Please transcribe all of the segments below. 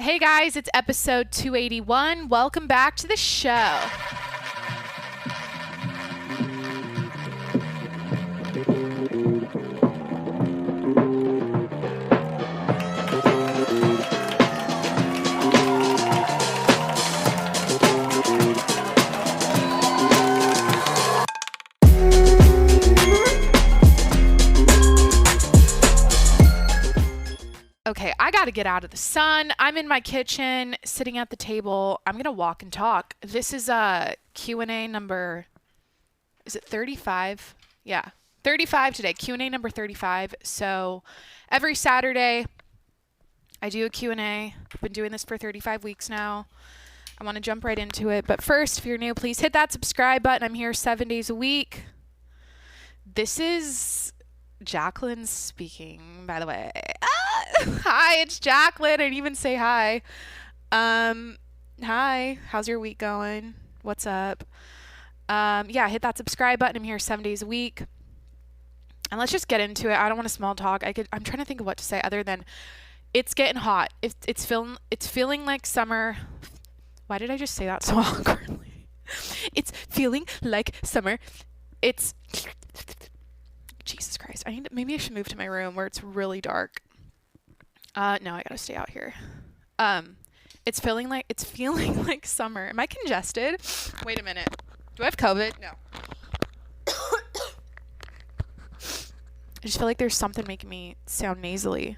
Hey guys, it's episode 281. Welcome back to the show. Okay, I gotta get out of the sun. I'm in my kitchen, sitting at the table. I'm gonna walk and talk. This is a Q&A number, is it 35? Yeah, 35 today, Q&A number 35. So every Saturday, I do a Q&A. I've been doing this for 35 weeks now. I wanna jump right into it. But first, if you're new, please hit that subscribe button. I'm here 7 days a week. This is Jacqueline speaking, by the way. Hi, it's Jacqueline. I didn't even say hi. Hi. How's your week going? What's up? Yeah, hit that subscribe button. I'm here 7 days a week. And let's just get into it. I don't want to small talk. I'm trying to think of what to say other than it's getting hot. It's feeling like summer. Why did I just say that so awkwardly? It's feeling like summer. It's Jesus Christ. Maybe I should move to my room where it's really dark. No, I gotta stay out here. It's feeling like summer. Am I congested? Wait a minute. Do I have COVID? No. I just feel like there's something making me sound nasally.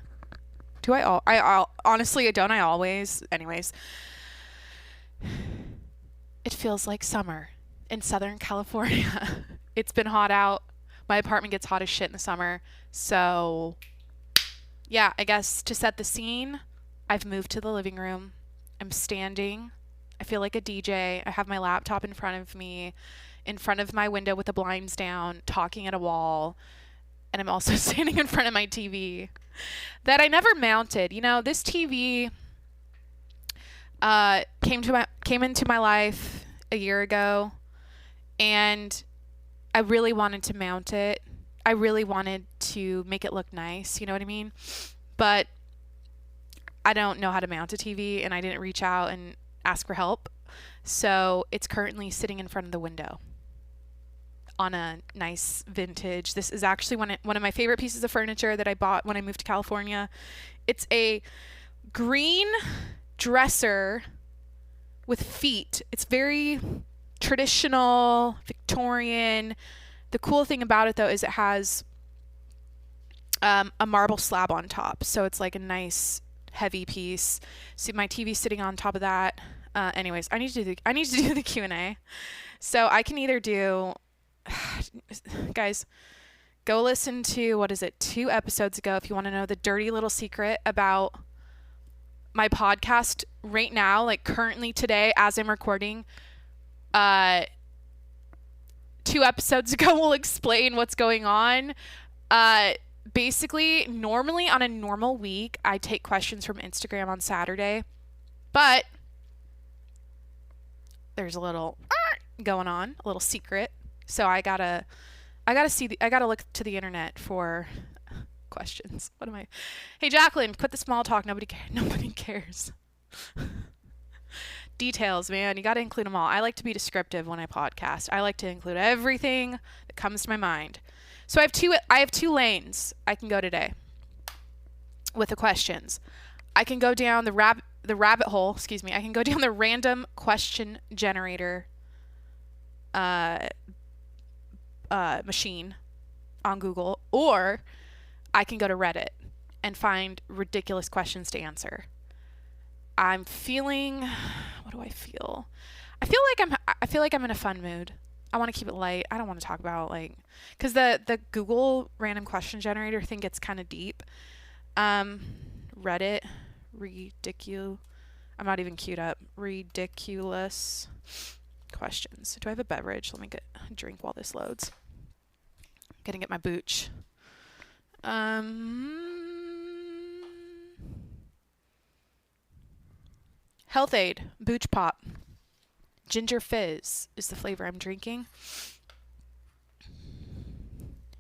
Do I honestly, don't I always? Anyways. It feels like summer in Southern California. It's been hot out. My apartment gets hot as shit in the summer. So yeah, I guess to set the scene, I've moved to the living room. I'm standing. I feel like a DJ. I have my laptop in front of me, in front of my window with the blinds down, talking at a wall. And I'm also standing in front of my TV that I never mounted. You know, this TV came into my life a year ago, and I really wanted to mount it. I really wanted to make it look nice, you know what I mean? But I don't know how to mount a TV, and I didn't reach out and ask for help. So it's currently sitting in front of the window on a nice vintage. This is actually one of my favorite pieces of furniture that I bought when I moved to California. It's a green dresser with feet. It's very traditional, Victorian. The cool thing about it, though, is it has a marble slab on top. So it's like a nice, heavy piece. See, my TV's sitting on top of that. Anyways, I need to do the Q&A. So I can either do... Guys, go listen to, 2 episodes ago if you want to know the dirty little secret about my podcast right now, like currently today as I'm recording. 2 episodes ago will explain what's going on. Basically, normally on a normal week, I take questions from Instagram on Saturday, but there's a little going on, a little secret. So I gotta look to the internet for questions. Hey Jacqueline, quit the small talk. Nobody cares. Details, man. You got to include them all. I like to be descriptive when I podcast. I like to include everything that comes to my mind. So I have two lanes I can go today with the questions. I can go down the rabbit hole, I can go down the random question generator machine on Google, or I can go to Reddit and find ridiculous questions to answer. What do I feel? I feel like I'm in a fun mood. I want to keep it light. I don't want to talk about because the Google random question generator thing gets kind of deep. Reddit, ridiculous. I'm not even queued up. Ridiculous questions. Do I have a beverage? Let me get a drink while this loads. I'm gonna get my booch. Health Aid, Booch Pop. Ginger Fizz is the flavor I'm drinking.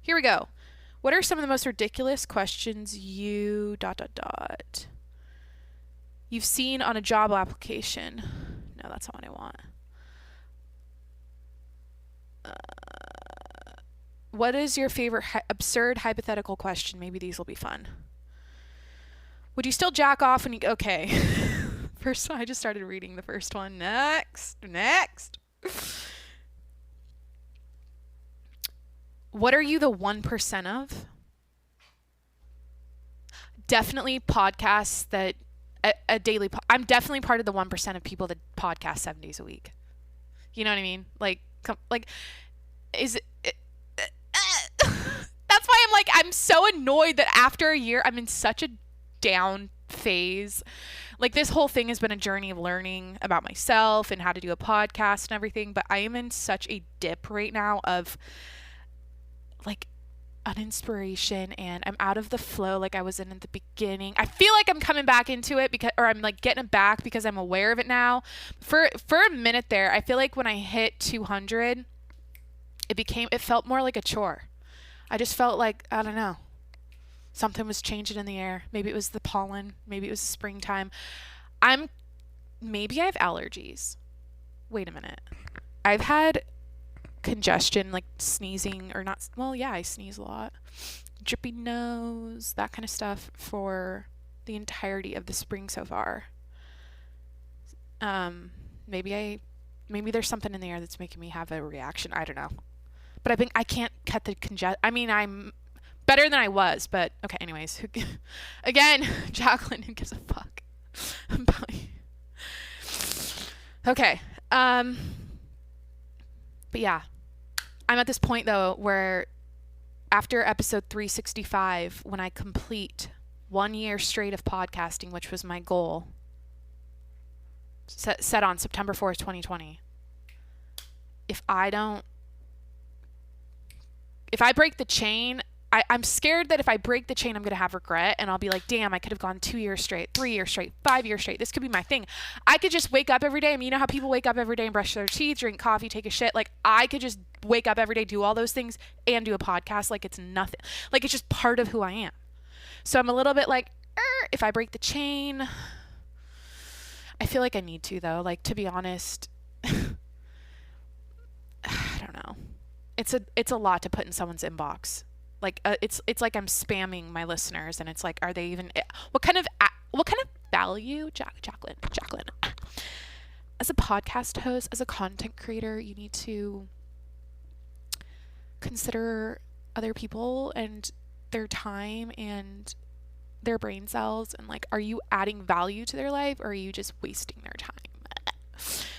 Here we go. What are some of the most ridiculous questions you... you've seen on a job application. No, that's not what I want. What is your favorite absurd hypothetical question? Maybe these will be fun. Would you still jack off when you... Okay. First one, I just started reading the first one. Next. What are you the 1% of? Definitely podcasts that... A daily... I'm definitely part of the 1% of people that podcast 7 days a week. You know what I mean? Like, is it... That's why I'm like, I'm so annoyed that after a year, I'm in such a down phase. Like, this whole thing has been a journey of learning about myself and how to do a podcast and everything, but I am in such a dip right now of like uninspiration, and I'm out of the flow like I was in at the beginning. I feel like I'm coming back into it because, or I'm like getting it back because I'm aware of it now. For a minute there, I feel like when I hit 200, it felt more like a chore. I just felt like, I don't know, something was changing in the air. Maybe it was the pollen. Maybe it was the springtime. Maybe I have allergies. Wait a minute. I've had congestion, like sneezing or not. Well, yeah, I sneeze a lot. Drippy nose, that kind of stuff for the entirety of the spring so far. Maybe there's something in the air that's making me have a reaction. I don't know. But I can't cut the congestion. I mean, I'm better than I was, but okay, anyways. Again, Jacqueline, who gives a fuck? Okay. But yeah. I'm at this point, though, where after episode 365, when I complete 1 year straight of podcasting, which was my goal, set on September 4th, 2020, if I break the chain, I'm scared that if I break the chain, I'm going to have regret, and I'll be like, damn, I could have gone 2 years straight, 3 years straight, 5 years straight. This could be my thing. I could just wake up every day. I mean, you know how people wake up every day and brush their teeth, drink coffee, take a shit? Like, I could just wake up every day, do all those things, and do a podcast like it's nothing. Like, it's just part of who I am. So I'm a little bit like, if I break the chain, I feel like I need to, though. Like, to be honest, I don't know. It's a lot to put in someone's inbox. Like, it's like I'm spamming my listeners, and it's like, are they even, what kind of value, Jacqueline, as a podcast host, as a content creator, you need to consider other people and their time and their brain cells, and like, are you adding value to their life, or are you just wasting their time?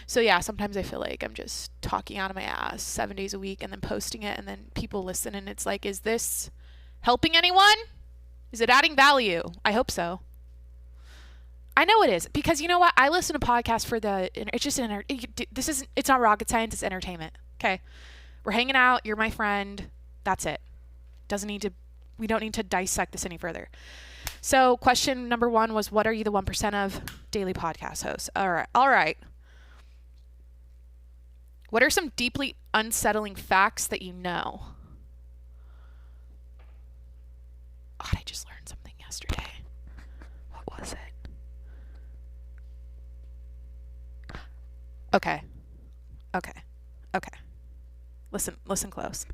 So yeah, sometimes I feel like I'm just talking out of my ass 7 days a week and then posting it, and then people listen, and it's like, is this helping anyone? Is it adding value? I hope so. I know it is, because you know what? I listen to podcasts for it's just it's not rocket science, it's entertainment. Okay. We're hanging out, you're my friend. That's it. We don't need to dissect this any further. So question number 1 was, what are you the 1% of? Daily podcast hosts. All right. What are some deeply unsettling facts that you know? God, I just learned something yesterday. What was it? Okay. Listen close.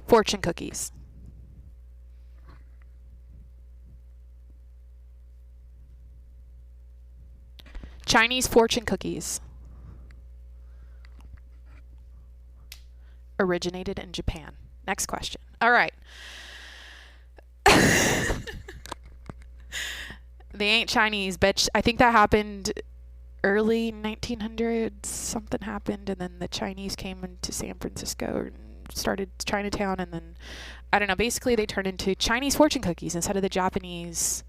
Fortune cookies. Chinese fortune cookies originated in Japan. Next question. All right. They ain't Chinese, bitch. I think that happened early 1900s. Something happened, and then the Chinese came into San Francisco and started Chinatown, and then, I don't know, basically they turned into Chinese fortune cookies instead of the Japanese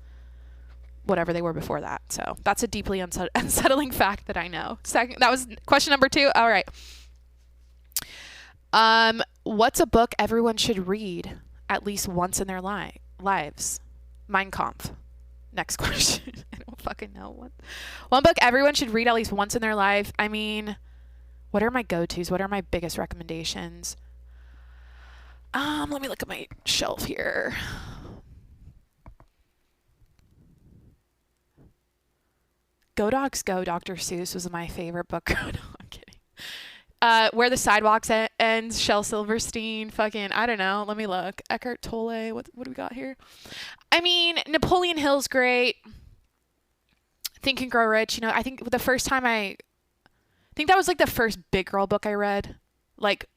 whatever they were before that. So that's a deeply unsettling fact that I know. That was question number 2. All right. What's a book everyone should read at least once in their lives? Mein Kampf. Next question. I don't fucking know. One book everyone should read at least once in their life. I mean, what are my go-tos? What are my biggest recommendations? Let me look at my shelf here. Go Dogs Go, Dr. Seuss was my favorite book. No, I'm kidding. Where the Sidewalks Ends, Shel Silverstein, fucking, I don't know. Let me look. Eckhart Tolle. What do we got here? I mean, Napoleon Hill's great. Think and Grow Rich. You know, I think I think that was like the first big girl book I read. Like,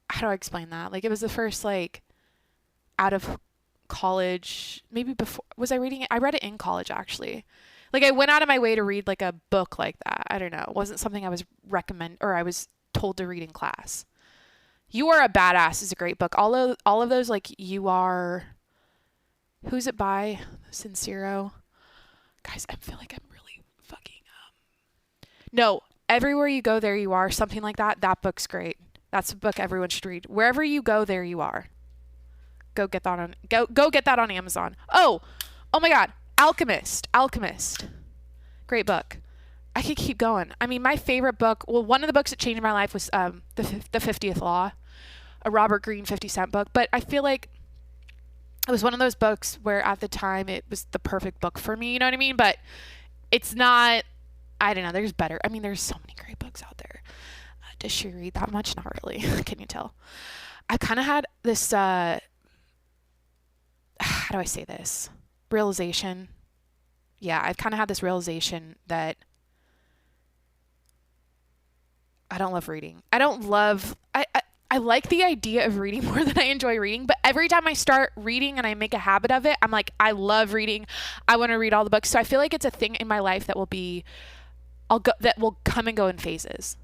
how do I explain that? Like, it was the first, like, out of college, maybe before, was I reading it? I read it in college, actually. Like, I went out of my way to read, like, a book like that. I don't know. It wasn't something I was I was told to read in class. You Are a Badass is a great book. All of those, like, who's it by? Sincero. Guys, I feel like I'm really fucking, no, Everywhere You Go, There You Are, something like that. That book's great. That's a book everyone should read. Wherever You Go, There You Are. Go get that on Amazon. Oh my God. Alchemist. Great book. I could keep going. I mean, my favorite book, well, one of the books that changed my life was the 50th Law, a Robert Greene 50 Cent book. But I feel like it was one of those books where at the time it was the perfect book for me. You know what I mean? But it's not, I don't know. There's better. I mean, there's so many great books out there. Does she read that much? Not really. Can you tell? I kind of had this, how do I say this? Realization. Yeah, I've kind of had this realization that I don't love reading. I like the idea of reading more than I enjoy reading, but every time I start reading and I make a habit of it, I'm like, I love reading. I want to read all the books. So I feel like it's a thing in my life that will come and go in phases.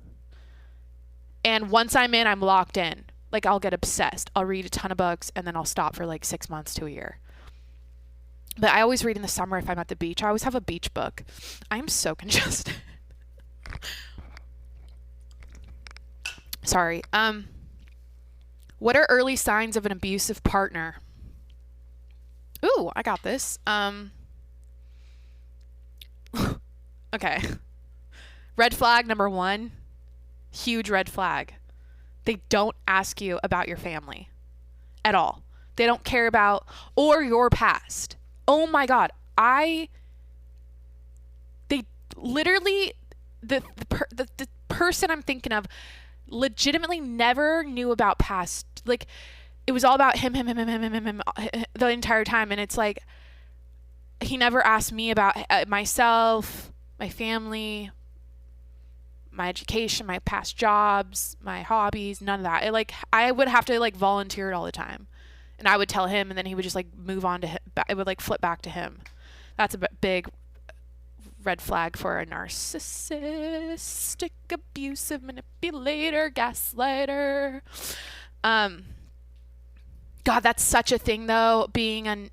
And once I'm in, I'm locked in. Like, I'll get obsessed. I'll read a ton of books and then I'll stop for like 6 months to a year. But I always read in the summer if I'm at the beach. I always have a beach book. I'm so congested. Sorry. What are early signs of an abusive partner? Ooh, I got this. Okay. Red flag number 1. Huge red flag. They don't ask you about your family at all. They don't care about or your past. Oh my God. They literally, the person I'm thinking of legitimately never knew about past. Like, it was all about him the entire time. And it's like, he never asked me about myself, my family, my education, my past jobs, my hobbies, none of that. I would have to like volunteer it all the time. And I would tell him, and then he would just like move on to him. It would like flip back to him. That's a big red flag for a narcissistic, abusive, manipulator, gaslighter. God, that's such a thing though. Being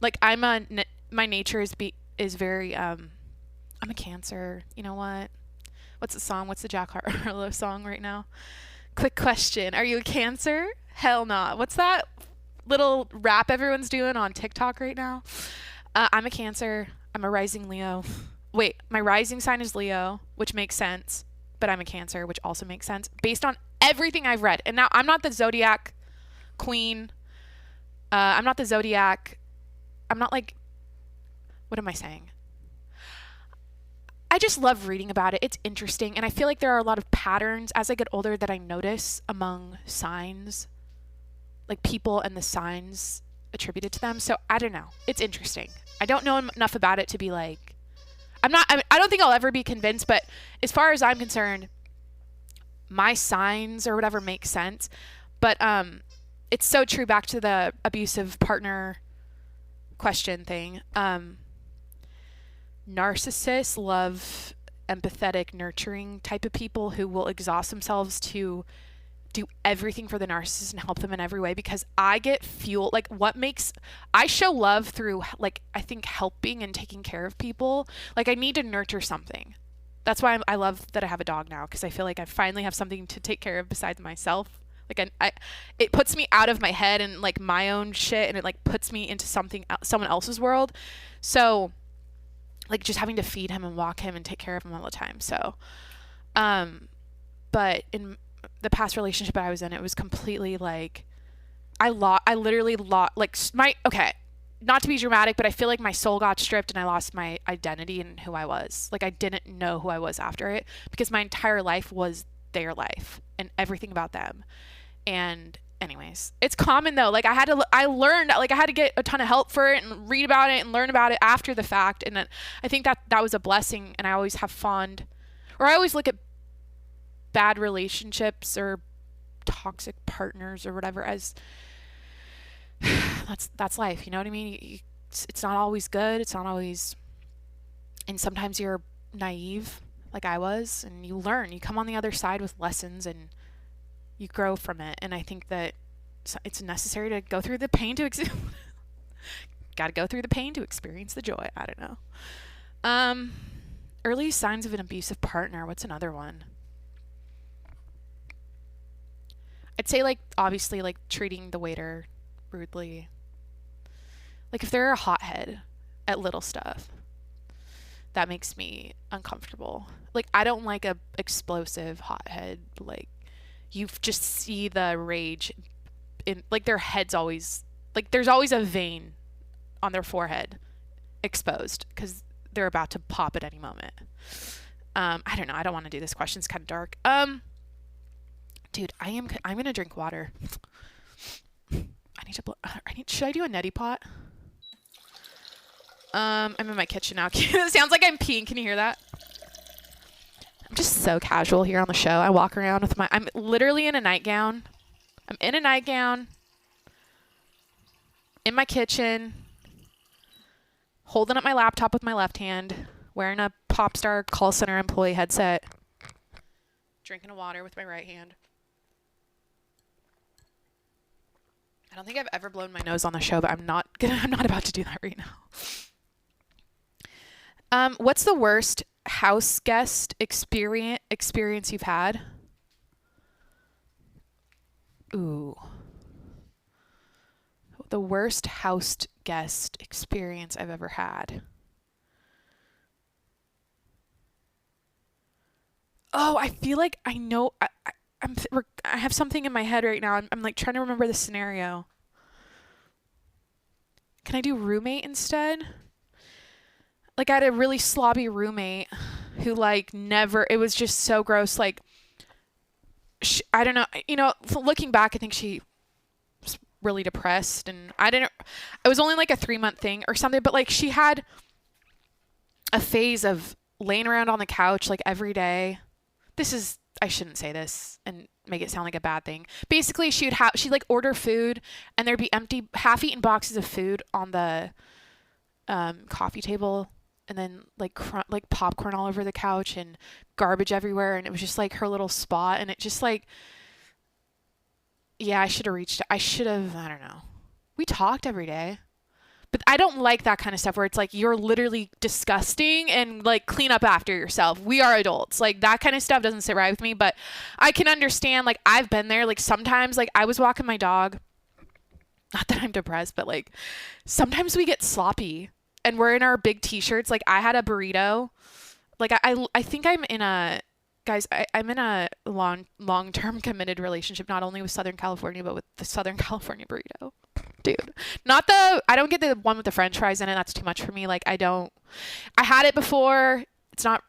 my nature is very, I'm a Cancer. You know what? What's the song? What's the Jack Harlow song right now? Quick question. Are you a Cancer? Hell not. What's that little rap everyone's doing on TikTok right now? I'm a Cancer. I'm a rising Leo. Wait, my rising sign is Leo, which makes sense. But I'm a Cancer, which also makes sense based on everything I've read. And now I'm not the zodiac queen. I'm not the zodiac. I'm not like, what am I saying? I just love reading about it. It's interesting. And I feel like there are a lot of patterns as I get older that I notice among signs, like people and the signs attributed to them. So I don't know. It's interesting. I don't know enough about it to be like, I don't think I'll ever be convinced, but as far as I'm concerned, my signs or whatever make sense. But it's so true, back to the abusive partner question thing. Narcissists love empathetic, nurturing type of people who will exhaust themselves to do everything for the narcissist and help them in every way, because I get fuel. Like, I show love through, like, I think helping and taking care of people. Like, I need to nurture something. That's why I love that I have a dog now, because I feel like I finally have something to take care of besides myself. Like, it puts me out of my head and like my own shit, and it like puts me into someone else's world. So like, just having to feed him and walk him and take care of him all the time. So, but in the past relationship I was in, it was completely like, I literally lost, like, okay, not to be dramatic, but I feel like my soul got stripped and I lost my identity and who I was. Like, I didn't know who I was after it because my entire life was their life and everything about them. And anyways, it's common though. Like, I learned, like, I had to get a ton of help for it and read about it and learn about it after the fact. And I think that was a blessing. And I always I always look at bad relationships or toxic partners or whatever as that's life. You know what I mean? It's not always good. It's not always, and sometimes you're naive like I was, and you learn, you come on the other side with lessons and you grow from it. And I think that it's necessary to go through the pain to got to go through the pain to experience the joy. I don't know. Early signs of an abusive partner. What's another one? I'd say, like, obviously, like, treating the waiter rudely. Like, if they're a hothead at little stuff, that makes me uncomfortable. Like, I don't like a explosive hothead. Like, you just see the rage in, like, their head's always, like, there's always a vein on their forehead exposed because they're about to pop at any moment. I don't know. I don't want to do this question. It's kind of dark. Dude, I'm gonna drink water. Should I do a neti pot? I'm in my kitchen now. It sounds like I'm peeing. Can you hear that? I'm just so casual here on the show. I walk around with I'm literally in a nightgown. I'm in a nightgown. In my kitchen. Holding up my laptop with my left hand. Wearing a Popstar call center employee headset. Drinking a water with my right hand. I don't think I've ever blown my nose on the show, but I'm not about to do that right now. What's the worst house guest experience you've had? Ooh. The worst house guest experience I've ever had. Oh, I feel like I know. I have something in my head right now. I'm like trying to remember the scenario. Can I do roommate instead? Like, I had a really slobby roommate who, like, never, it was just so gross. Like, I don't know, you know, looking back, I think she was really depressed, and it was only like a 3-month thing or something, but, like, she had a phase of laying around on the couch, like, every day. I shouldn't say this and make it sound like a bad thing. Basically, she'd like order food and there'd be empty, half-eaten boxes of food on the coffee table, and then like popcorn all over the couch and garbage everywhere, and it was just like her little spot, and it just like, yeah, I should have, I don't know. We talked every day. But I don't like that kind of stuff where it's like you're literally disgusting and like clean up after yourself. We are adults. Like, that kind of stuff doesn't sit right with me, but I can understand, like, I've been there. Like, sometimes, like, I was walking my dog, not that I'm depressed, but like sometimes we get sloppy and we're in our big t-shirts. Like, I had a burrito. Like, I think I'm in a long-term committed relationship, not only with Southern California, but with the Southern California burrito. Dude, I don't get the one with the French fries in it. That's too much for me. Like, I had it before. It's not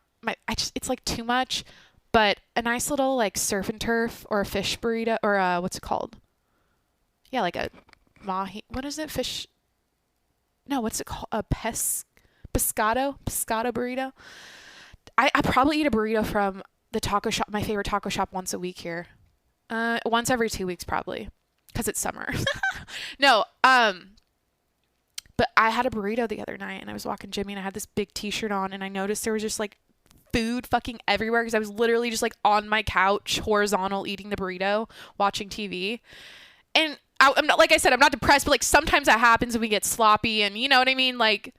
it's like too much, but a nice little like surf and turf or a fish burrito or what's it called? Yeah, like a mahi. What is it? Fish. No, what's it called? A pescado burrito. I probably eat a burrito from the taco shop, my favorite taco shop, once a week here. Once every 2 weeks probably. Because it's summer. No, but I had a burrito the other night, and I was walking Jimmy, and I had this big t-shirt on, and I noticed there was just like food fucking everywhere because I was literally just like on my couch, horizontal, eating the burrito, watching TV. And I'm not, like I said, I'm not depressed, but like sometimes that happens when we get sloppy, and you know what I mean? Like,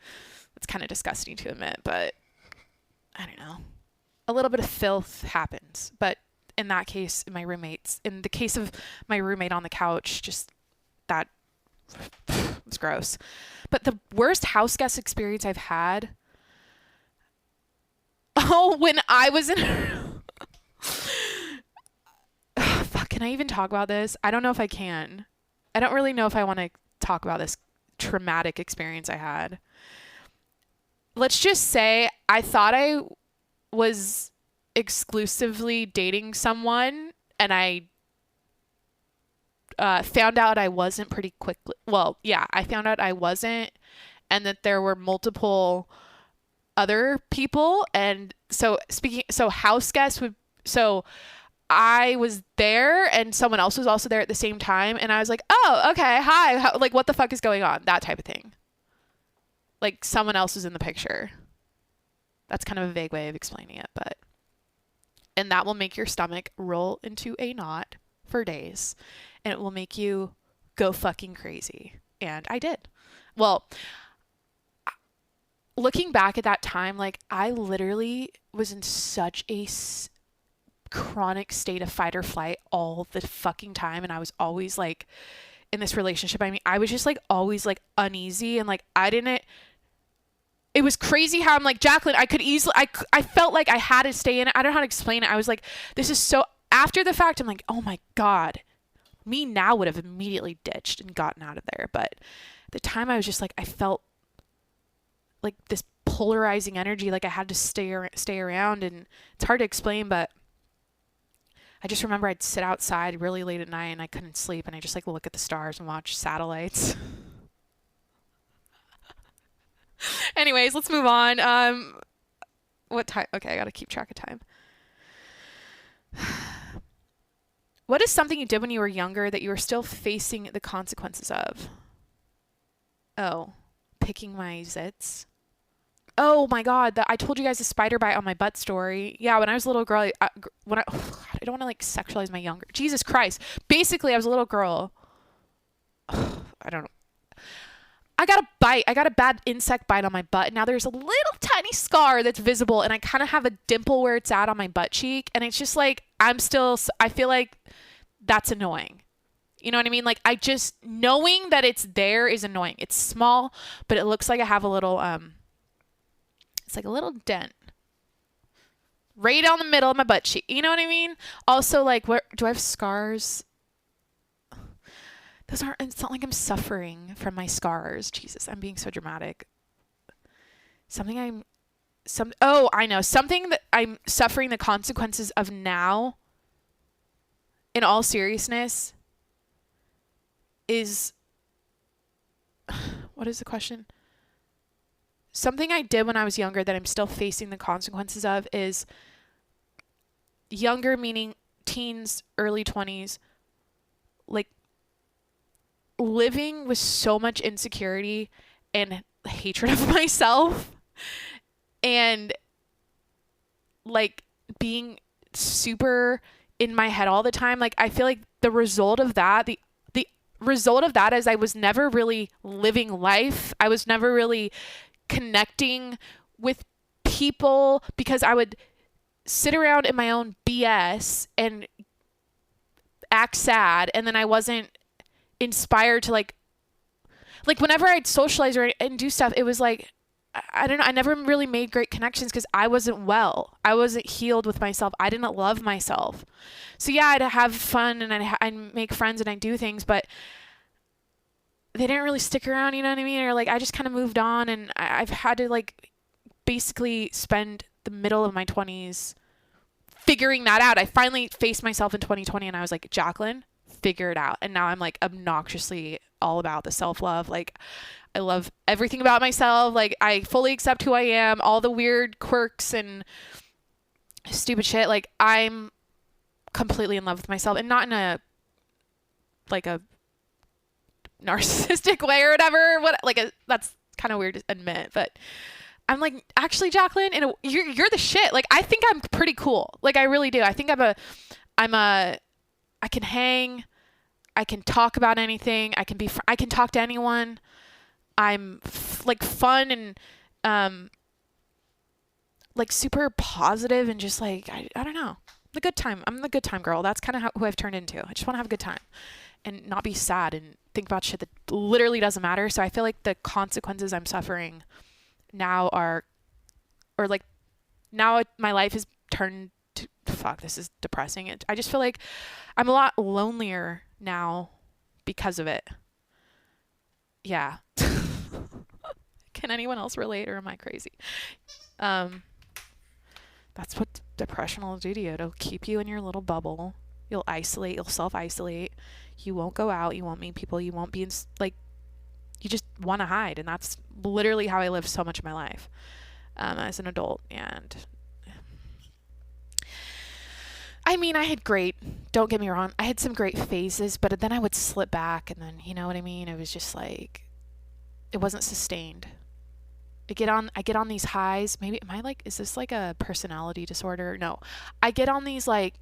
it's kind of disgusting to admit, but I don't know. A little bit of filth happens, but in that case, in the case of my roommate on the couch, just that was gross. But the worst house guest experience I've had, when I was in fuck, can I even talk about this? I don't know if I can. I don't really know if I want to talk about this traumatic experience I had. Let's just say I thought I was exclusively dating someone, and I found out I wasn't pretty quickly. Well, yeah, I found out I wasn't, and that there were multiple other people. And so house guests would, so I was there and someone else was also there at the same time. And I was like, oh, okay. Hi. Like, what the fuck is going on? That type of thing. Like, someone else was in the picture. That's kind of a vague way of explaining it, but, and that will make your stomach roll into a knot for days, and it will make you go fucking crazy. And I did. Well, looking back at that time, like, I literally was in such a chronic state of fight or flight all the fucking time. And I was always like, in this relationship, I mean, I was just like always like uneasy, and like it was crazy how I'm like, Jacqueline, I felt like I had to stay in it. I don't know how to explain it. I was like, this is so, after the fact, I'm like, oh my God, me now would have immediately ditched and gotten out of there. But at the time I was just like, I felt like this polarizing energy, like I had to stay around, and it's hard to explain, but I just remember I'd sit outside really late at night and I couldn't sleep, and I just like look at the stars and watch satellites. Anyways, let's move on. What time? Okay, I gotta keep track of time. What is something you did when you were younger that you were still facing the consequences of? Oh, picking my zits. Oh my God, I told you guys the spider bite on my butt story. Yeah, when I was a little girl, I don't want to like sexualize my younger. Jesus Christ. Basically, I was a little girl. I don't know. I got a bad insect bite on my butt. Now there's a little tiny scar that's visible, and I kind of have a dimple where it's at on my butt cheek. And it's just like, I feel like that's annoying. You know what I mean? Like, I just, knowing that it's there is annoying. It's small, but it looks like I have a little, it's like a little dent right down the middle of my butt cheek. You know what I mean? Also, like, where do I have scars? It's not like I'm suffering from my scars. Jesus, I'm being so dramatic. I know. Something that I'm suffering the consequences of now, in all seriousness, is, what is the question? Something I did when I was younger that I'm still facing the consequences of is, younger meaning teens, early 20s, like, living with so much insecurity and hatred of myself, and like being super in my head all the time. Like, I feel like the result of that is I was never really living life. I was never really connecting with people, because I would sit around in my own BS and act sad, and then I wasn't inspired to like whenever I'd socialize and do stuff, it was like, I don't know, I never really made great connections because I wasn't well. I wasn't healed with myself. I didn't love myself. So yeah, I'd have fun and I'd make friends and I'd do things, but they didn't really stick around, you know what I mean? Or like, I just kind of moved on, and I've had to like basically spend the middle of my 20s figuring that out. I finally faced myself in 2020 and I was like, Jacqueline, figure it out. And now I'm like obnoxiously all about the self-love. Like, I love everything about myself. Like, I fully accept who I am, all the weird quirks and stupid shit. Like, I'm completely in love with myself, and not in a narcissistic way or whatever. That's kind of weird to admit, but I'm like, actually, Jacqueline, you're the shit. Like, I think I'm pretty cool. Like, I really do. I think I can hang. I can talk about anything. I can talk to anyone. I'm like fun and like super positive, and just like, I don't know, the good time. I'm the good time girl. That's kind of who I've turned into. I just want to have a good time and not be sad and think about shit that literally doesn't matter. So I feel like the consequences I'm suffering now my life is turned to, fuck, this is depressing. I just feel like I'm a lot lonelier now because of it. yeah. Can anyone else relate, or am I crazy? That's what depression will do to you. It'll keep you in your little bubble. You'll isolate. You'll self-isolate. You won't go out. You won't meet people. You won't be like, you just want to hide. And that's literally how I lived so much of my life as an adult. And I mean, don't get me wrong, I had some great phases, but then I would slip back, and then, you know what I mean? It was just like, it wasn't sustained. I get on these highs. Maybe, is this like a personality disorder? No. I get on these like,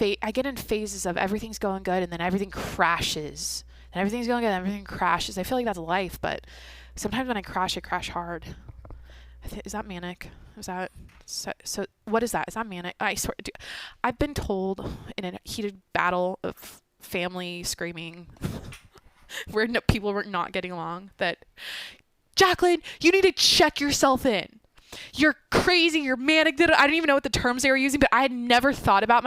I get in phases of everything's going good, and then everything crashes. And everything's going good, and everything crashes. I feel like that's life, but sometimes when I crash hard. Is that manic? Is that so? What is that? Is that manic? I swear, I've been told in a heated battle of family screaming, where people were not getting along, that Jacqueline, you need to check yourself in. You're crazy. You're manic. I don't even know what the terms they were using, but I had never thought about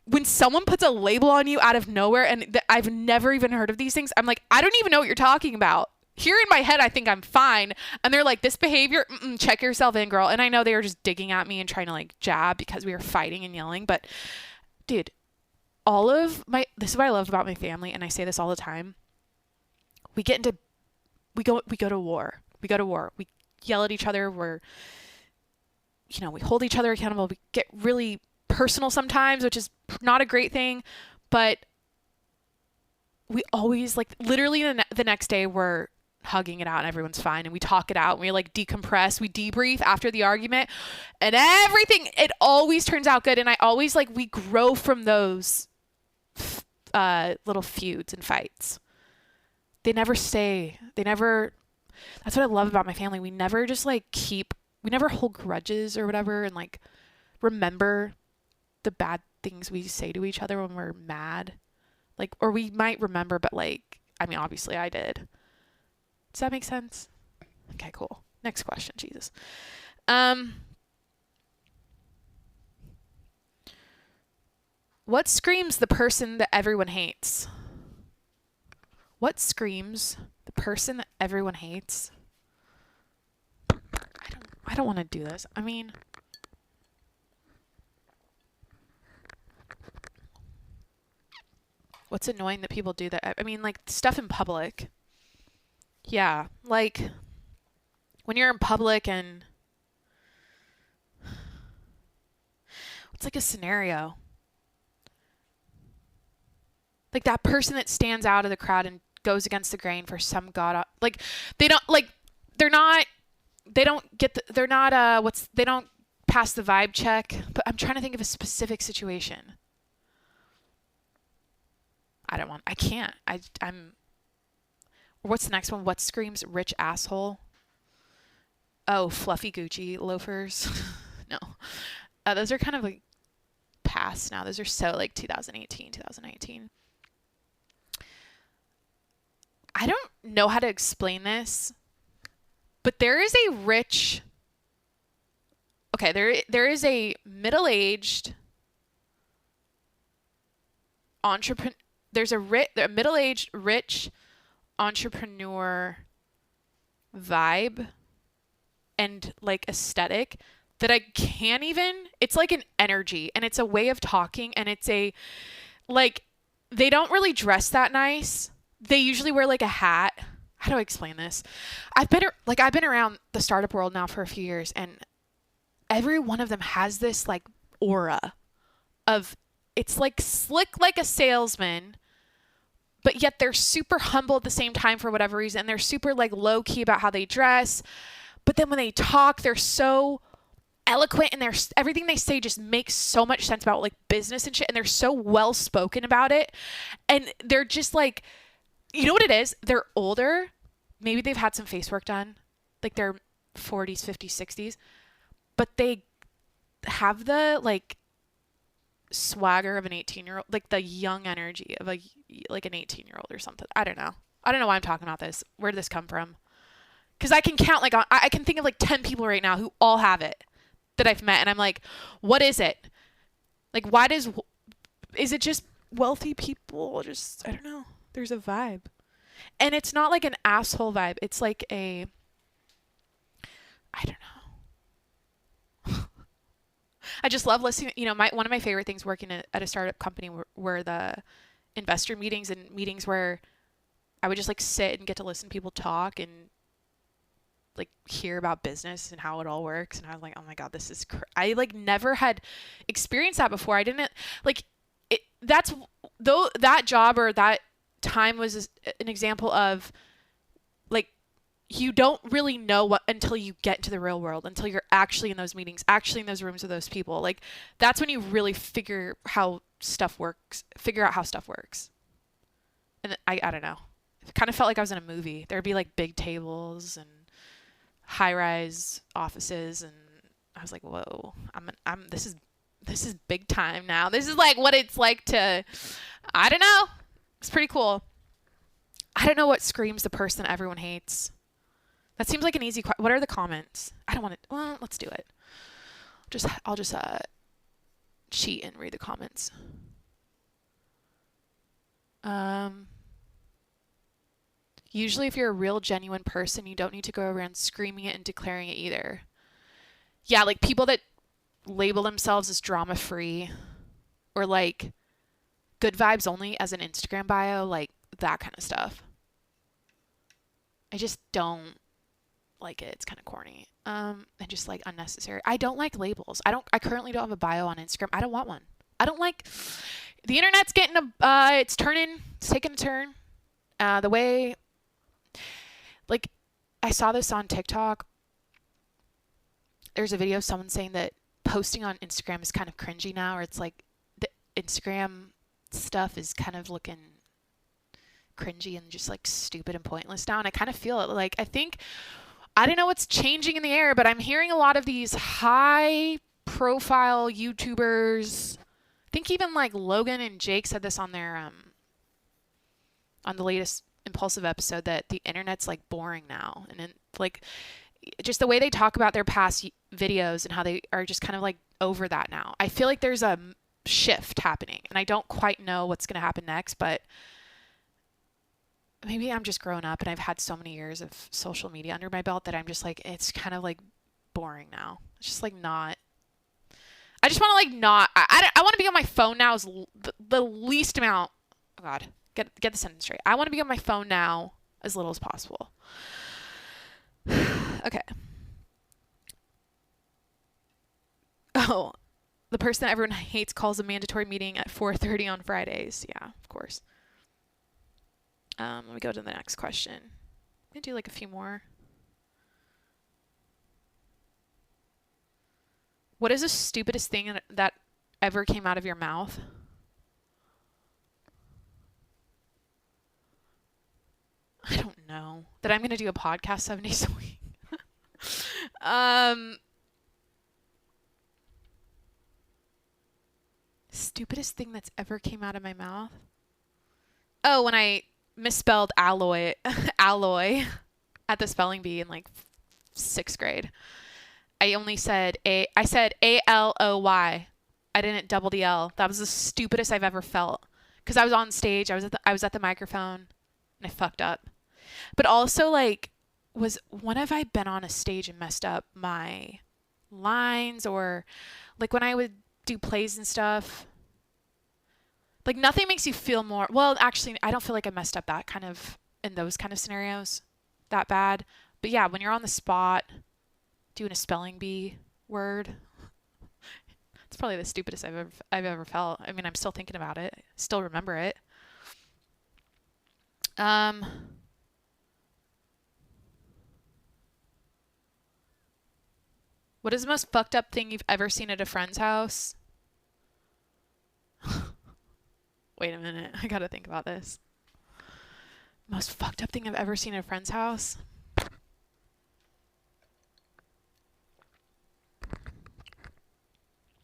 when someone puts a label on you out of nowhere, and I've never even heard of these things. I'm like, I don't even know what you're talking about. Here in my head, I think I'm fine. And they're like, this behavior, check yourself in, girl. And I know they were just digging at me and trying to like jab because we were fighting and yelling. But dude, this is what I love about my family. And I say this all the time. We go to war. We go to war. We yell at each other. We hold each other accountable. We get really personal sometimes, which is not a great thing. But we always, like, literally the next day we're hugging it out and everyone's fine, and we talk it out, and we like decompress, we debrief after the argument, and everything, it always turns out good. And I always we grow from those little feuds and fights. They never stay. That's what I love about my family. We never just we never hold grudges or whatever, and like remember the bad things we say to each other when we're mad. Or we might remember, but obviously I did. Does that make sense? Okay, cool. Next question, Jesus. What screams the person that everyone hates? What screams the person that everyone hates? I don't want to do this. I mean, what's annoying that people do that? I mean, stuff in public. Yeah, when you're in public and it's a scenario. That person that stands out of the crowd and goes against the grain for some they don't pass the vibe check. But I'm trying to think of a specific situation. I can't. What's the next one? What screams rich asshole? Oh, fluffy Gucci loafers. No. Those are kind of past now. Those are so 2018, 2019. I don't know how to explain this, but there is a rich... Okay, there is a middle-aged entrepreneur... There's a middle-aged, rich entrepreneur vibe and aesthetic that I can't even... It's an energy, and it's a way of talking, and it's a... they don't really dress that nice. They usually wear a hat. How do I explain this? I've been around the startup world now for a few years, and every one of them has this aura of... It's slick like a salesman, but yet they're super humble at the same time for whatever reason. And they're super low key about how they dress. But then when they talk, they're so eloquent, and everything they say just makes so much sense about business and shit. And they're so well spoken about it. And they're just you know what it is? They're older. Maybe they've had some face work done. They're 40s, 50s, 60s. But they have the swagger of an 18-year-old, the young energy of an 18-year-old or something. I don't know why I'm talking about this. Where did this come from? Because I can count I can think of 10 people right now who all have it that I've met, and I'm what is it? Why is it just wealthy people? Just, I don't know. There's a vibe. And it's not like an asshole vibe. It's like I don't know. I just love listening. One of my favorite things working at a startup company were the investor meetings and meetings where I would just like sit and get to listen to people talk and like hear about business and how it all works. And I was like, oh my God, this is I like never had experienced that before. I didn't like it. That job or that time was an example of like, you don't really know what until you get into the real world, until you're actually in those meetings, actually in those rooms with those people. Like, that's when you really figure out how stuff works. And I don't know. It kind of felt like I was in a movie. There'd be like big tables and high-rise offices, and I was like, whoa, this is big time now. This is like what it's like to, I don't know. It's pretty cool. I don't know what screams the person that everyone hates. That seems like an easy question. What are the comments? I don't want to. Well, let's do it. I'll just cheat and read the comments. Usually, if you're a real, genuine person, you don't need to go around screaming it and declaring it either. Yeah, like people that label themselves as drama-free or like good vibes only as an Instagram bio, like that kind of stuff. I just don't like it. It's kind of corny. And just like unnecessary. I don't like labels. I currently don't have a bio on Instagram. I don't want one. I don't like the internet's getting it's taking a turn. The way, like, I saw this on TikTok. There's a video of someone saying that posting on Instagram is kind of cringy now, or it's like the Instagram stuff is kind of looking cringy and just like stupid and pointless now. And I kind of feel it. Like, I don't know what's changing in the air, but I'm hearing a lot of these high profile YouTubers. I think even like Logan and Jake said this on their on the latest Impulsive episode, that the internet's like boring now. And then like just the way they talk about their past videos and how they are just kind of like over that now. I feel like there's a shift happening, and I don't quite know what's going to happen next, but maybe I'm just grown up and I've had so many years of social media under my belt that I'm just like, it's kind of like boring now. It's just like not, I just want to like not, I want to be on my phone now as the least amount. Oh God, get the sentence straight. I want to be on my phone now as little as possible. Okay. Oh, the person that everyone hates calls a mandatory meeting at 4:30 on Fridays. Yeah, of course. Let me go to the next question. I'm going to do like a few more. What is the stupidest thing that ever came out of your mouth? I don't know. That I'm going to do a podcast 7 days a week. Stupidest thing that's ever came out of my mouth? Oh, when I misspelled alloy at the spelling bee in like 6th grade. I said A-L-O-Y. I didn't double the L. That was the stupidest I've ever felt. Because I was on stage, I was at the microphone, and I fucked up. But also, like, when have I been on a stage and messed up my lines, or like when I would do plays and stuff? Like, nothing makes you feel more, well, actually, I don't feel like I messed up that kind of, in those kind of scenarios, that bad. But yeah, when you're on the spot doing a spelling bee word, it's probably the stupidest I've ever felt. I mean, I'm still thinking about it. I still remember it. What is the most fucked up thing you've ever seen at a friend's house? Wait a minute. I gotta think about this. Most fucked up thing I've ever seen at a friend's house?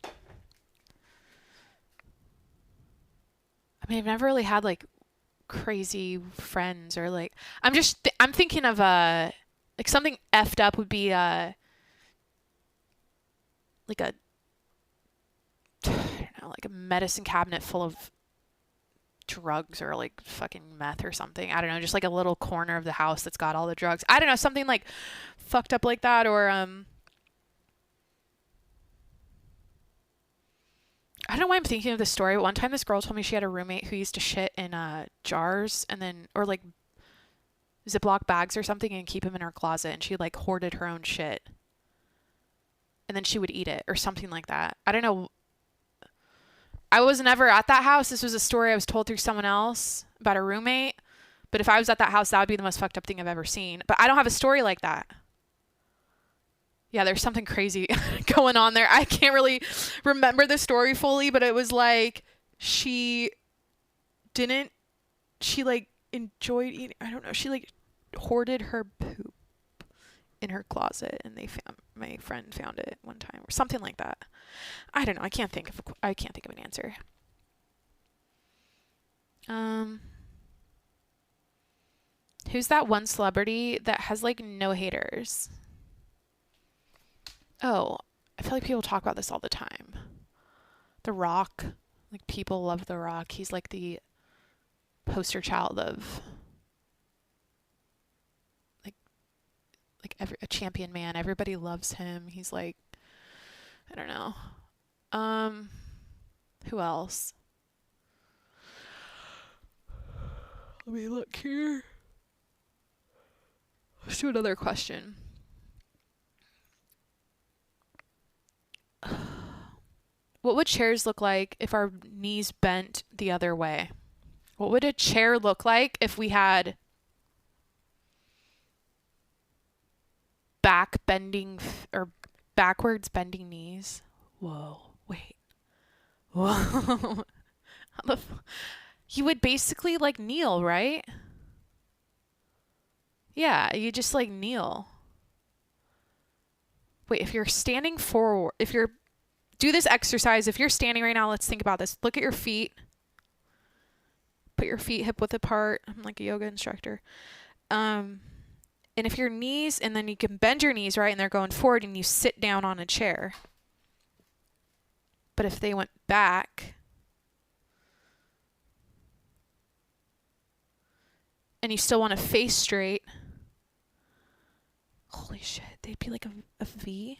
I mean, I've never really had like crazy friends, or like, I'm thinking of like something effed up would be like a, I don't know, like a medicine cabinet full of drugs or like fucking meth or something. I don't know, just like a little corner of the house that's got all the drugs. I don't know, something like fucked up like that. Or I don't know why I'm thinking of this story. One time this girl told me she had a roommate who used to shit in jars and then, or like Ziploc bags or something, and keep them in her closet, and she like hoarded her own shit. And then she would eat it or something like that. I don't know. I was never at that house. This was a story I was told through someone else about a roommate. But if I was at that house, that would be the most fucked up thing I've ever seen. But I don't have a story like that. Yeah, there's something crazy going on there. I can't really remember the story fully, but it was like she like enjoyed eating. I don't know. She like hoarded her poop in her closet, and my friend found it one time or something like that. I don't know. I can't think of an answer. Who's that one celebrity that has like no haters? Oh, I feel like people talk about this all the time. The Rock. Like, people love The Rock. He's like the poster child of like a champion man. Everybody loves him. He's like, I don't know. Who else? Let me look here. Let's do another question. What would chairs look like if our knees bent the other way? What would a chair look like if we had or backwards bending knees? Whoa, wait. Whoa. You would basically like kneel, right? Yeah, you just like kneel. Wait, if you're standing forward, do this exercise. If you're standing right now, let's think about this. Look at your feet. Put your feet hip width apart. I'm like a yoga instructor. And if your knees, and then you can bend your knees, right, and they're going forward, and you sit down on a chair. But if they went back, and you still want to face straight, holy shit, they'd be like a V.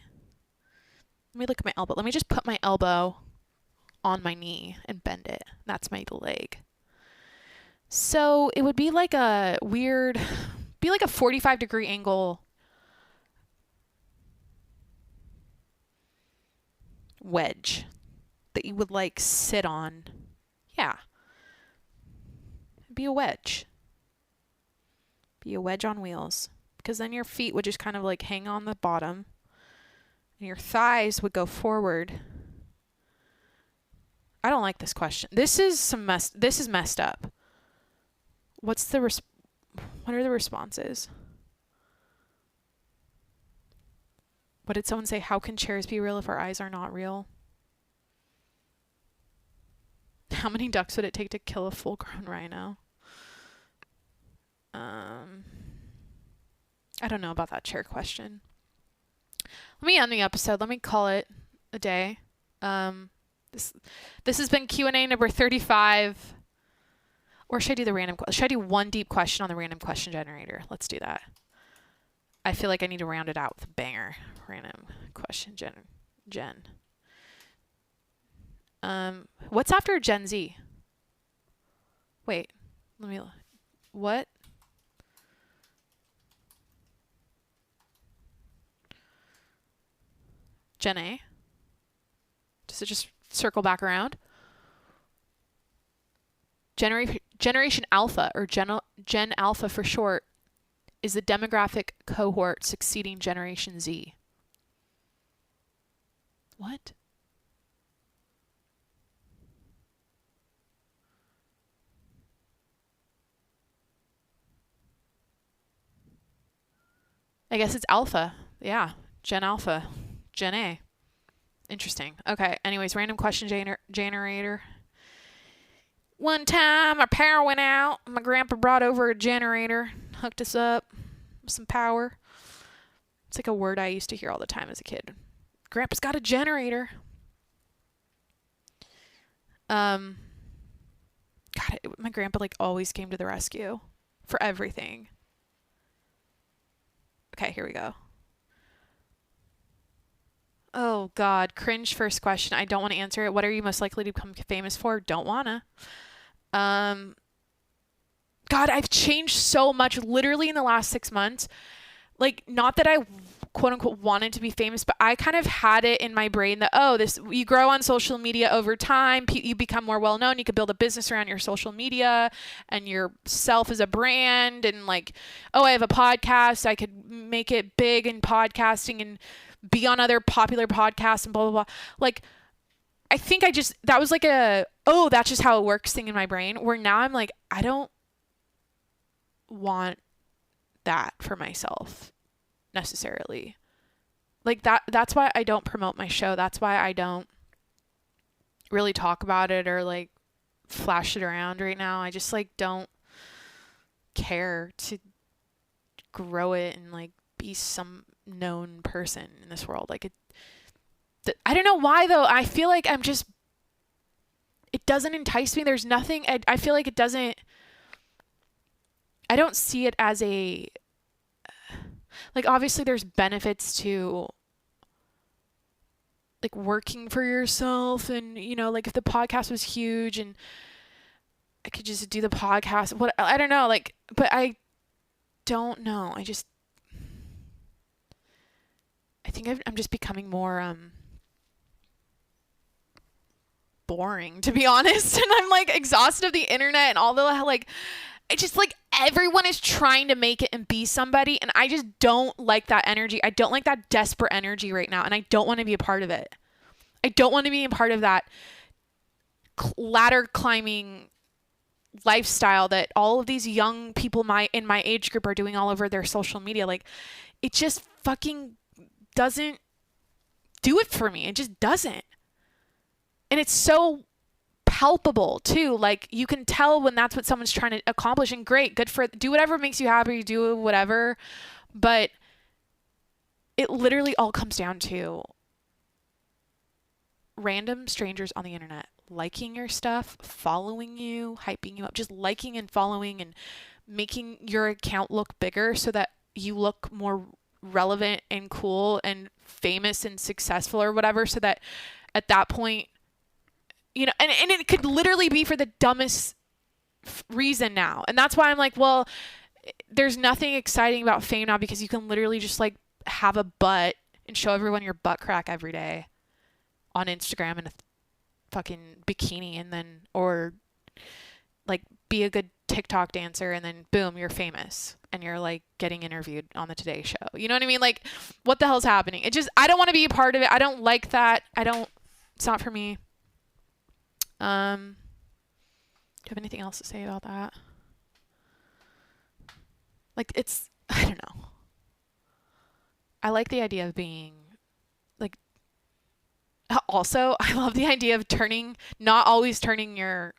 Let me look at my elbow. Let me just put my elbow on my knee and bend it. That's my leg. So it would be like a 45-degree angle wedge that you would like sit on. Yeah. It'd be a wedge. Be a wedge on wheels. Because then your feet would just kind of like hang on the bottom. And your thighs would go forward. I don't like this question. This is messed up. What are the responses? What did someone say? How can chairs be real if our eyes are not real? How many ducks would it take to kill a full-grown rhino? I don't know about that chair question. Let me end the episode. Let me call it a day. This has been Q&A number 35. Or should I do the random question? Should I do one deep question on the random question generator? Let's do that. I feel like I need to round it out with a banger. Random question gen. What's after Gen Z? Wait. What? Gen A? Does it just circle back around? Generation Alpha, or Gen Alpha for short, is the demographic cohort succeeding Generation Z. What? I guess it's Alpha. Yeah, Gen Alpha. Gen A. Interesting. Okay, anyways, random question generator. One time, our power went out. My grandpa brought over a generator, hooked us up with some power. It's like a word I used to hear all the time as a kid. Grandpa's got a generator. God, my grandpa like always came to the rescue for everything. Okay, here we go. Oh God, cringe first question. I don't want to answer it. What are you most likely to become famous for? Don't wanna. God, I've changed so much literally in the last 6 months. Like, not that I quote unquote wanted to be famous, but I kind of had it in my brain that, oh, this, you grow on social media over time, you become more well known, you could build a business around your social media and yourself as a brand, and like, oh, I have a podcast, I could make it big in podcasting and be on other popular podcasts and blah, blah, blah. Like, I think that was like oh, that's just how it works thing in my brain, where now I'm like, I don't want that for myself necessarily. Like that's why I don't promote my show. That's why I don't really talk about it or like flash it around right now. I just like don't care to grow it and like be some known person in this world. Like I don't know why though. I feel like it doesn't entice me. There's nothing, I feel like I don't see it as like, obviously there's benefits to like working for yourself, and like if the podcast was huge and I could just do the podcast, I don't know, like, but I don't know. I think I'm just becoming more boring, to be honest, and I'm like exhausted of the internet and all the like, it's just like everyone is trying to make it and be somebody, and I just don't like that energy. I don't like that desperate energy right now, and I don't want to be a part of it. I don't want to be a part of that ladder climbing lifestyle that all of these young people in my age group are doing all over their social media. Like, it just fucking doesn't do it for me. It just doesn't. And it's so palpable too. Like, you can tell when that's what someone's trying to accomplish, and great, good for, do whatever makes you happy, do whatever. But it literally all comes down to random strangers on the internet liking your stuff, following you, hyping you up, just liking and following and making your account look bigger so that you look more relevant and cool and famous and successful or whatever, so that at that point, and it could literally be for the dumbest reason now. And that's why I'm like, well, there's nothing exciting about fame now, because you can literally just like have a butt and show everyone your butt crack every day on Instagram in a fucking bikini, and then, or like be a good TikTok dancer, and then boom, you're famous and you're like getting interviewed on the Today Show. You know what I mean? Like, what the hell's happening? I don't want to be a part of it. I don't like that. It's not for me. Do you have anything else to say about that? Like, I don't know. I like the idea of being like, also, I love the idea of not always turning your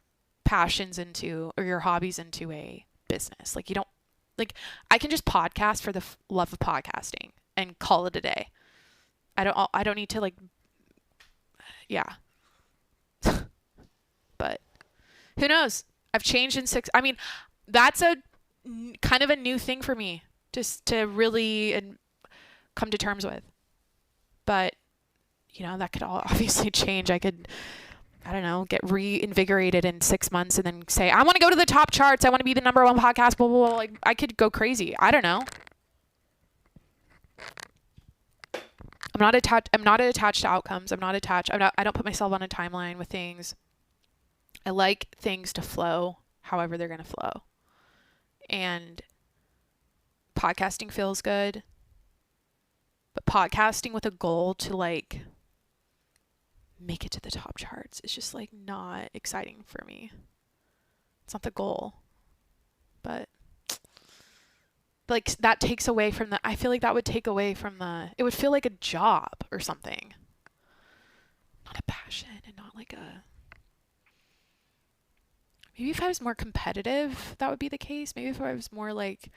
passions into, or your hobbies into, a business. Like, you don't, like, I can just podcast for the love of podcasting and call it a day. I don't need to like, yeah. But who knows? I've changed in that's a kind of a new thing for me just to really come to terms with. But, that could all obviously change. I could, I don't know, get reinvigorated in 6 months and then say, I want to go to the top charts. I want to be the number one podcast, blah, blah, blah. Like, I could go crazy. I don't know. I'm not attached to outcomes. I don't put myself on a timeline with things. I like things to flow however they're going to flow. And podcasting feels good. But podcasting with a goal to like make it to the top charts is just like not exciting for me. It's not the goal. But like, that takes away from I feel like that would take away from it would feel like a job or something. Not a passion, and not like maybe if I was more competitive, that would be the case. Maybe if I was more like,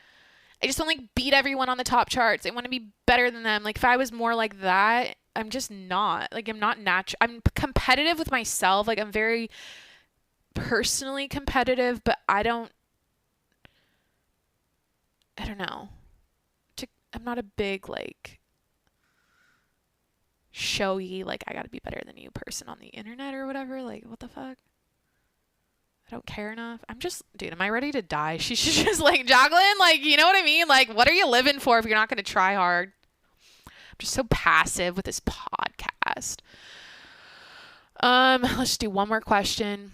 I just don't like beat everyone on the top charts. I want to be better than them. Like, if I was more like that, I'm just not. Like, I'm not I'm competitive with myself. Like, I'm very personally competitive, but I don't know. I'm not a big, like, showy, like, I gotta be better than you person on the internet or whatever. Like, what the fuck? I don't care enough. I'm just, dude, am I ready to die? She's just like, Jacqueline, like, you know what I mean? Like, what are you living for if you're not going to try hard? I'm just so passive with this podcast. Let's do one more question.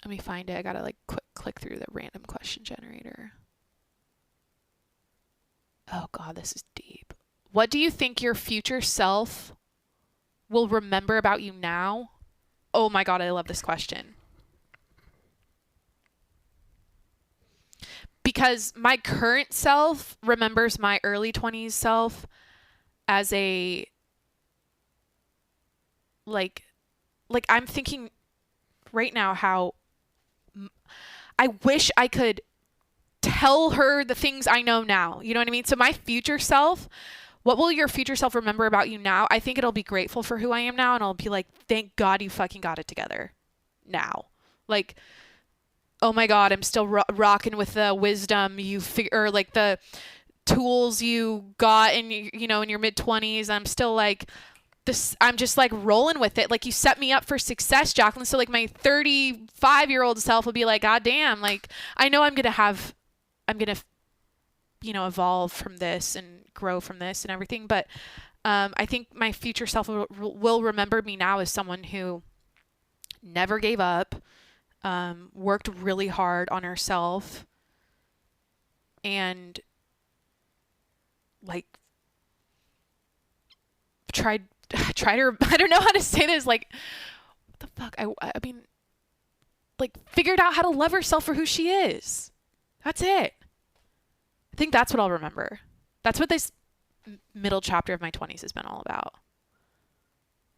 Let me find it. I gotta like click through the random question generator. Oh God, this is deep. What do you think your future self will remember about you now? Oh my God, I love this question. Because my current self remembers my early 20s self as a, like I'm thinking right now how I wish I could tell her the things I know now. You know what I mean? So my future self, what will your future self remember about you now? I think it'll be grateful for who I am now, and I'll be like, thank God you fucking got it together now. Like, oh my God, I'm still rocking with the wisdom or like the tools you got in, you know, in your mid-20s. I'm still like this. I'm just like rolling with it. Like, you set me up for success, Jacqueline. So like my 35-year-old self will be like, God damn, like I know I'm going to, you know, evolve from this and grow from this and everything. But I think my future self will remember me now as someone who never gave up, worked really hard on herself, and like tried her, I don't know how to say this, like, what the fuck? I mean, like, figured out how to love herself for who she is. That's it. I think that's what I'll remember. That's what this middle chapter of my 20s has been all about.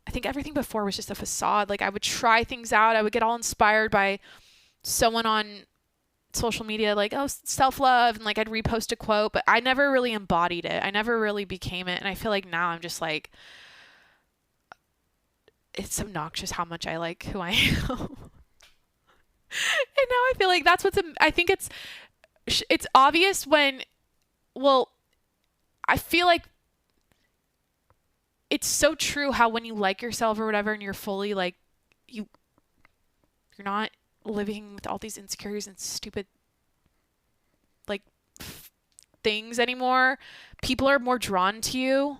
I think everything before was just a facade. Like, I would try things out. I would get all inspired by someone on social media, like, oh, self-love, and like I'd repost a quote, but I never really embodied it. I never really became it. And I feel like now I'm just like, it's obnoxious how much I like who I am. And now I feel like that's I think it's obvious when, well, I feel like it's so true how when you like yourself or whatever and you're fully like, you're not living with all these insecurities and stupid like things anymore. People are more drawn to you.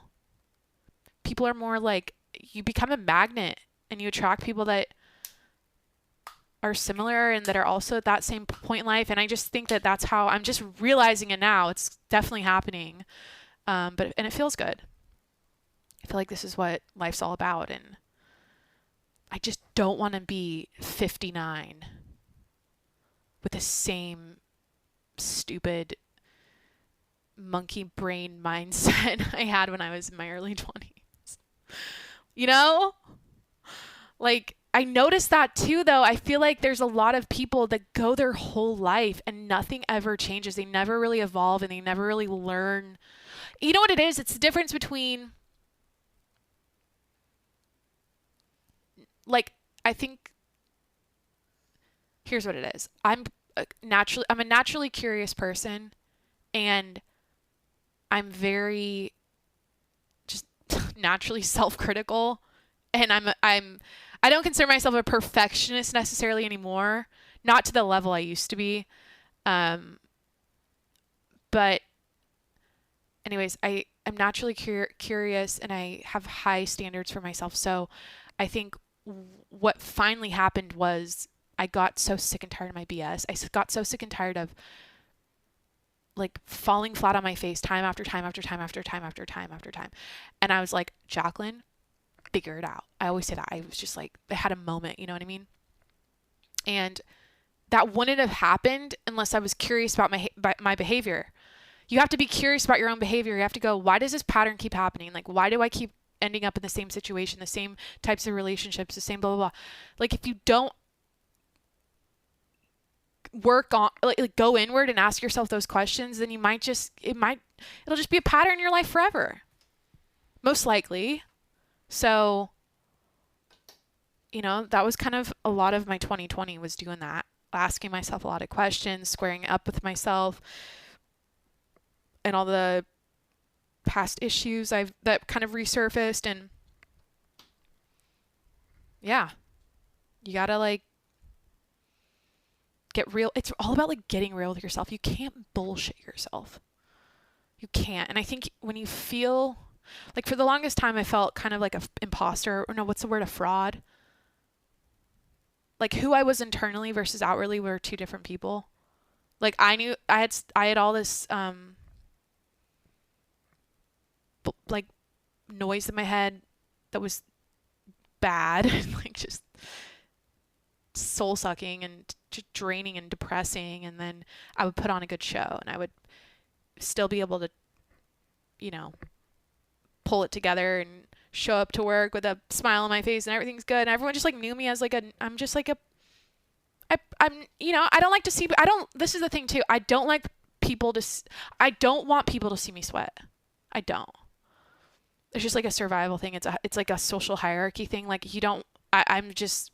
People are more like, you become a magnet and you attract people that are similar and that are also at that same point in life. And I just think that that's how I'm just realizing it now. It's definitely happening. And it feels good. I feel like this is what life's all about. And I just don't want to be 59 with the same stupid monkey brain mindset I had when I was in my early 20s. You know? Like, I noticed that too, though. I feel like there's a lot of people that go their whole life and nothing ever changes. They never really evolve and they never really learn. You know what it is? It's the difference between, like, I think, here's what it is. I'm a naturally curious person, and I'm very just naturally self-critical, and I don't consider myself a perfectionist necessarily anymore, not to the level I used to be. But anyways, I'm naturally curious, and I have high standards for myself. So I think what finally happened was I got so sick and tired of my BS. I got so sick and tired of like falling flat on my face time after time after time after time after time after time. And I was like, Jacqueline, figure it out. I always say that. I was just like, I had a moment, you know what I mean? And that wouldn't have happened unless I was curious about my behavior. You have to be curious about your own behavior. You have to go, why does this pattern keep happening? Like, why do I keep ending up in the same situation, the same types of relationships, the same blah, blah, blah. Like, if you don't work on, like go inward and ask yourself those questions, then it'll just be a pattern in your life forever. Most likely. So that was kind of a lot of my 2020 was doing that, asking myself a lot of questions, squaring up with myself and all the past issues that kind of resurfaced. And yeah, you gotta like get real. It's all about like getting real with yourself. You can't bullshit yourself. You can't. And I think when you feel like, for the longest time I felt kind of like a imposter, or no, what's the word, a fraud? Like who I was internally versus outwardly were two different people. Like I knew I had all this like noise in my head that was bad, like just soul sucking and just draining and depressing. And then I would put on a good show and I would still be able to, pull it together and show up to work with a smile on my face and everything's good. And everyone just like knew me as like I'm just like I'm I don't like to see, this is the thing too. I don't want people to see me sweat. I don't. It's just like a survival thing. It's like a social hierarchy thing. Like I'm just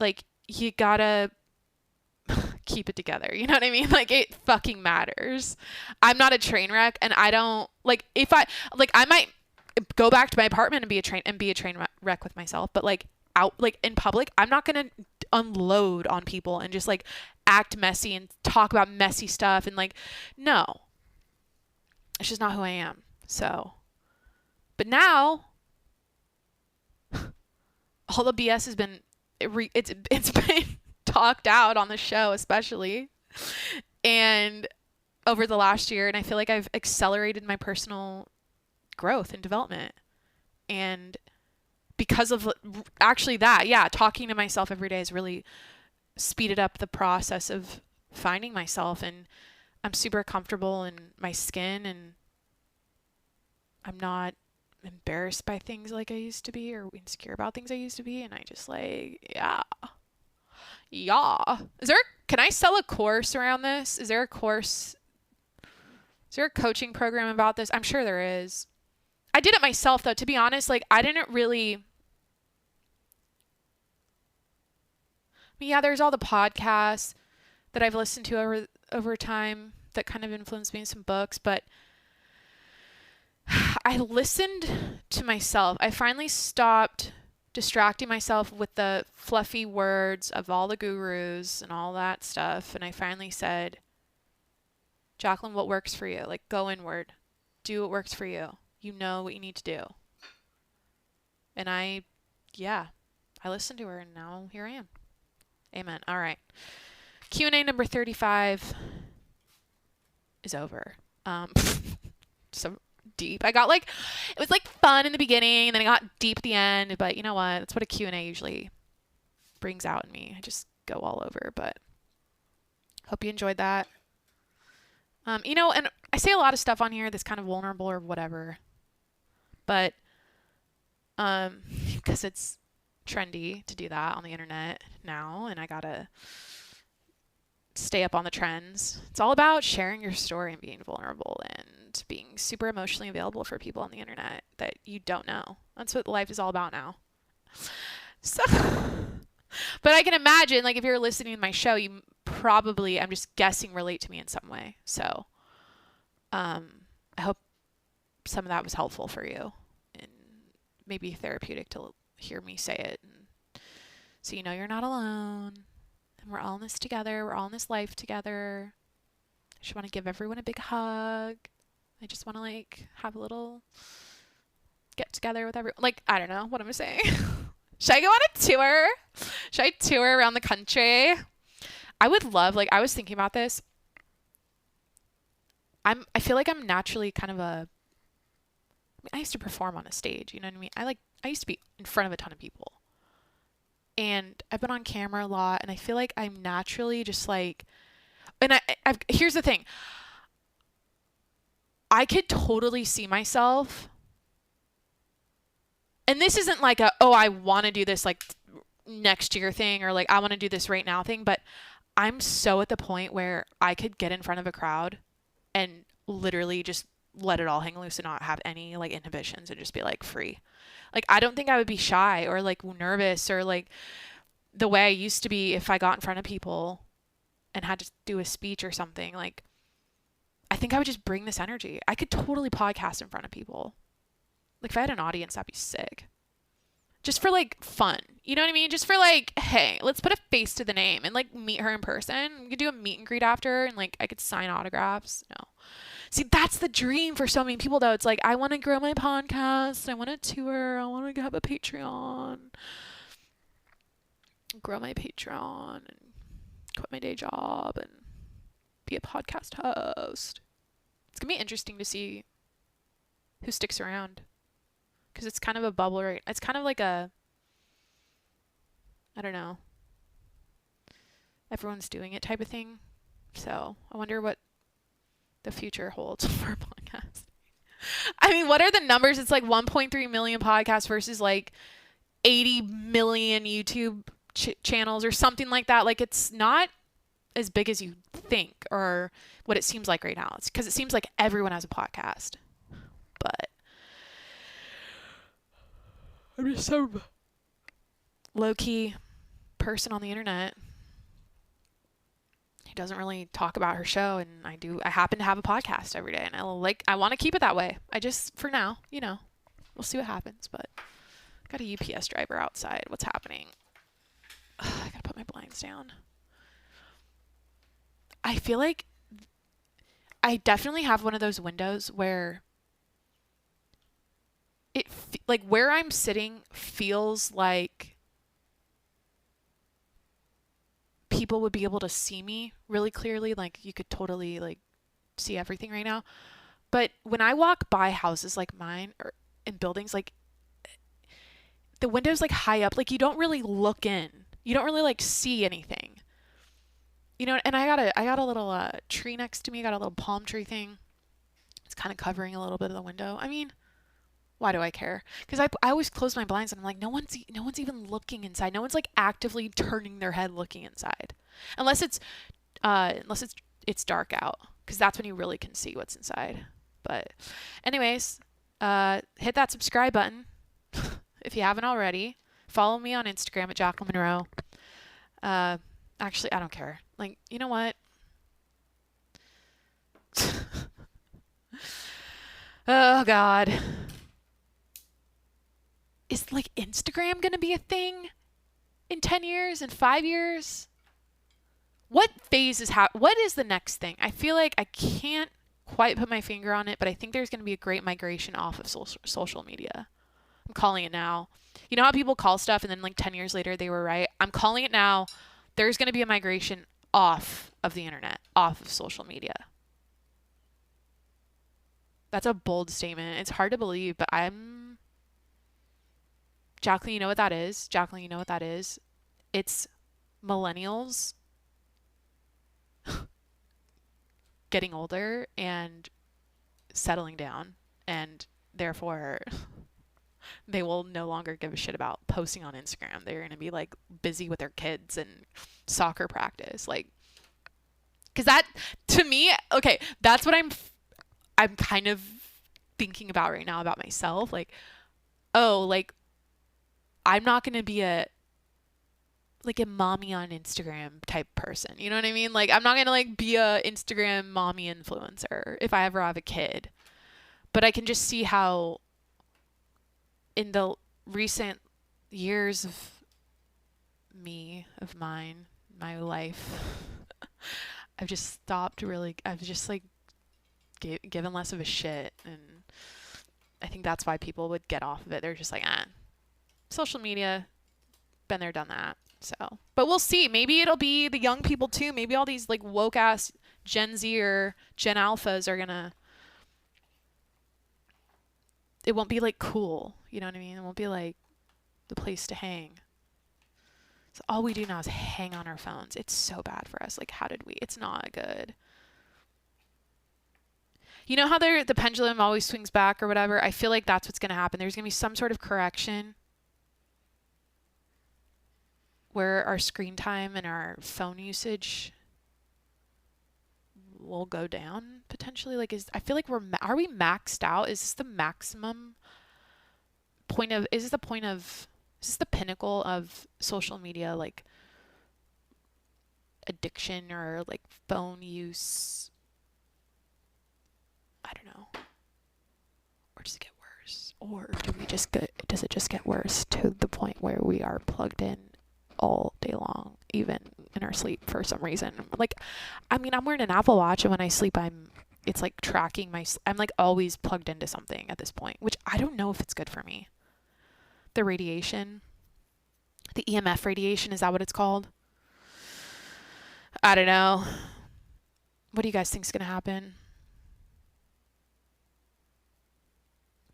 like, you gotta keep it together. You know what I mean? Like it fucking matters. I'm not a train wreck, and I don't like, if I might go back to my apartment and be a train wreck with myself, but like out like in public, I'm not gonna unload on people and just like act messy and talk about messy stuff and like, no. It's just not who I am. So, but now all the BS has been it's been talked out on the show, especially, and over the last year. And I feel like I've accelerated my personal growth and development. And because of actually that, yeah, talking to myself every day has really speeded up the process of finding myself. And I'm super comfortable in my skin, and I'm not embarrassed by things like I used to be, or insecure about things I used to be. And I just like, yeah. Can I sell a course around this? Is there a coaching program about this? I'm sure there is. I did it myself though, to be honest. Like I didn't really, yeah, there's all the podcasts that I've listened to over time that kind of influenced me in some books, but I listened to myself. I finally stopped distracting myself with the fluffy words of all the gurus and all that stuff. And I finally said, Jacqueline, what works for you? Like, go inward. Do what works for you. You know what you need to do. And I listened to her, and now here I am. Amen. All right. Q&A number 35 is over. So deep. I got like, it was like fun in the beginning, and then it got deep at the end, but you know what? That's what a Q&A usually brings out in me. I just go all over, but hope you enjoyed that. And I say a lot of stuff on here that's kind of vulnerable or whatever, but because it's trendy to do that on the internet now, and I gotta stay up on the trends. It's all about sharing your story and being vulnerable and being super emotionally available for people on the internet that you don't know. That's what life is all about now. So, but I can imagine, like, if you're listening to my show, you probably, I'm just guessing, relate to me in some way. So, I hope some of that was helpful for you and maybe therapeutic to hear me say it. And so you know you're not alone. And we're all in this together. We're all in this life together. I just want to give everyone a big hug. I just want to like have a little get together with everyone. Like, I don't know what I'm saying. Should I go on a tour? Should I tour around the country? I would love, like, I was thinking about this. I feel like I'm naturally kind of I used to perform on a stage, you know what I mean? I used to be in front of a ton of people. And I've been on camera a lot, and I feel like I'm naturally just like, and here's the thing. I could totally see myself, and this isn't like I want to do this like next year thing, or like I want to do this right now thing, but I'm so at the point where I could get in front of a crowd and literally just let it all hang loose and not have any like inhibitions and just be like free. Like I don't think I would be shy or like nervous or like the way I used to be if I got in front of people and had to do a speech or something. Like I think I would just bring this energy. I could totally podcast in front of people. Like if I had an audience, that'd be sick. Just for like fun. You know what I mean? Just for like, hey, let's put a face to the name and like meet her in person. We could do a meet and greet after and like I could sign autographs. No. See, that's the dream for so many people though. It's like, I want to grow my podcast. I want to tour. I want to have a Patreon. Grow my Patreon and quit my day job and be a podcast host. It's going to be interesting to see who sticks around. Because it's kind of a bubble, right? It's kind of like a, I don't know, everyone's doing it type of thing. So I wonder what the future holds for podcasts. I mean, what are the numbers? It's like 1.3 million podcasts versus like 80 million YouTube channels or something like that. Like it's not as big as you think or what it seems like right now. It's because it seems like everyone has a podcast. But I'm just so low-key person on the internet who doesn't really talk about her show, and I happen to have a podcast every day, and I want to keep it that way. I just, for now, we'll see what happens, but got a UPS driver outside. What's happening? Ugh, I gotta put my blinds down. I feel like I definitely have one of those windows where like where I'm sitting feels like people would be able to see me really clearly. Like you could totally like see everything right now. But when I walk by houses like mine or in buildings, like the window's like high up, like you don't really look in. You don't really like see anything. And I got a little tree next to me. I got a little palm tree thing. It's kind of covering a little bit of the window. I mean, why do I care? Because I always close my blinds and I'm like, no one's even looking inside. No one's like actively turning their head looking inside, unless it's dark out, because that's when you really can see what's inside. But anyways, hit that subscribe button if you haven't already. Follow me on Instagram at Jacqueline Monroe. Actually, I don't care. Like, you know what? Oh God. Is like Instagram going to be a thing in 10 years, in 5 years? What phase is what is the next thing? I feel like I can't quite put my finger on it, but I think there's going to be a great migration off of social media. I'm calling it now. You know how people call stuff and then like 10 years later they were right? I'm calling it now. There's going to be a migration off of the internet, off of social media. That's a bold statement. It's hard to believe, but Jacqueline, you know what that is? Jacqueline, you know what that is? It's millennials getting older and settling down, and therefore they will no longer give a shit about posting on Instagram. They're going to be like busy with their kids and soccer practice. Like, because that, to me, okay, that's what I'm kind of thinking about right now about myself. Like, oh, like, I'm not going to be a mommy on Instagram type person. You know what I mean? Like, I'm not going to like be a Instagram mommy influencer if I ever have a kid. But I can just see how in the recent years of my life, I've just stopped really, I've just like given less of a shit. And I think that's why people would get off of it. They're just like, social media, been there, done that. So, but we'll see. Maybe it'll be the young people too. Maybe all these like woke ass Gen Z or Gen Alphas are gonna, it won't be like cool. You know what I mean? It won't be like the place to hang. So all we do now is hang on our phones. It's so bad for us. Like, how did we? It's not good. You know how the pendulum always swings back or whatever? I feel like that's what's going to happen. There's going to be some sort of correction where our screen time and our phone usage will go down potentially. Like, I feel like are we maxed out? Is this the maximum point of, is this the pinnacle of social media, like addiction or like phone use? I don't know. Or does it get worse? Or does it just get worse to the point where we are plugged in all day long, even in our sleep for some reason? Like, I mean, I'm wearing an Apple Watch, and when I sleep, it's like tracking I'm like always plugged into something at this point, which I don't know if it's good for me. The radiation, the EMF radiation, is that what it's called? I don't know. What do you guys think is going to happen?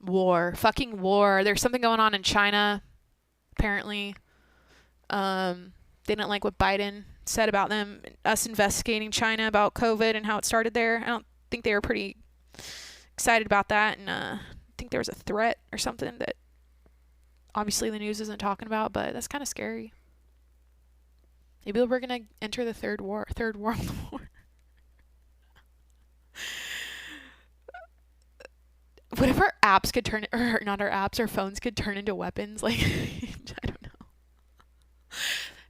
War. Fucking war. There's something going on in China, apparently. They didn't like what Biden said about us investigating China about COVID and how it started there. I don't think they were pretty excited about that, and I think there was a threat or something that obviously the news isn't talking about, but that's kind of scary. Maybe we're going to enter the third world war. What if our apps could turn, or not our apps, our phones could turn into weapons? Like, I don't know.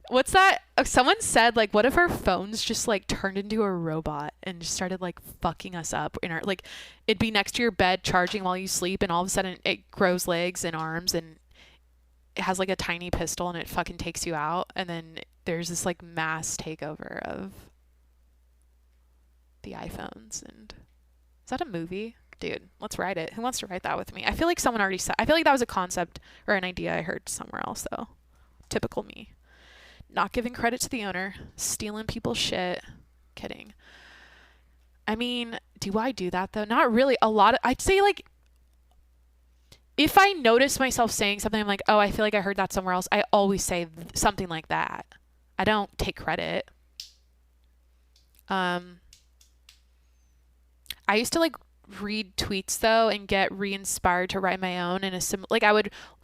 What's that? Someone said, like, what if our phones just, like, turned into a robot and just started, like, fucking us up in our, like, it'd be next to your bed charging while you sleep, and all of a sudden it grows legs and arms, and it has, like, a tiny pistol, and it fucking takes you out, and then there's this, like, mass takeover of the iPhones. And is that a movie? Dude, let's write it. Who wants to write that with me? I feel like someone already said. I feel like that was a concept or an idea I heard somewhere else, though. Typical me. Not giving credit to the owner. Stealing people's shit. Kidding. I mean, do I do that, though? Not really. I'd say, like, if I notice myself saying something, I'm like, oh, I feel like I heard that somewhere else, I always say something like that. I don't take credit. I used to, like, read tweets, though, and get re-inspired to write my own in a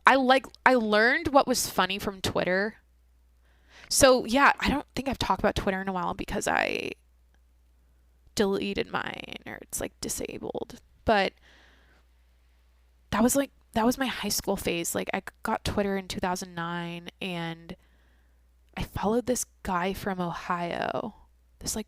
I learned what was funny from Twitter. So yeah, I don't think I've talked about Twitter in a while because I deleted mine, or it's like disabled. But that was my high school phase. Like, I got Twitter in 2009, and I followed this guy from Ohio, this like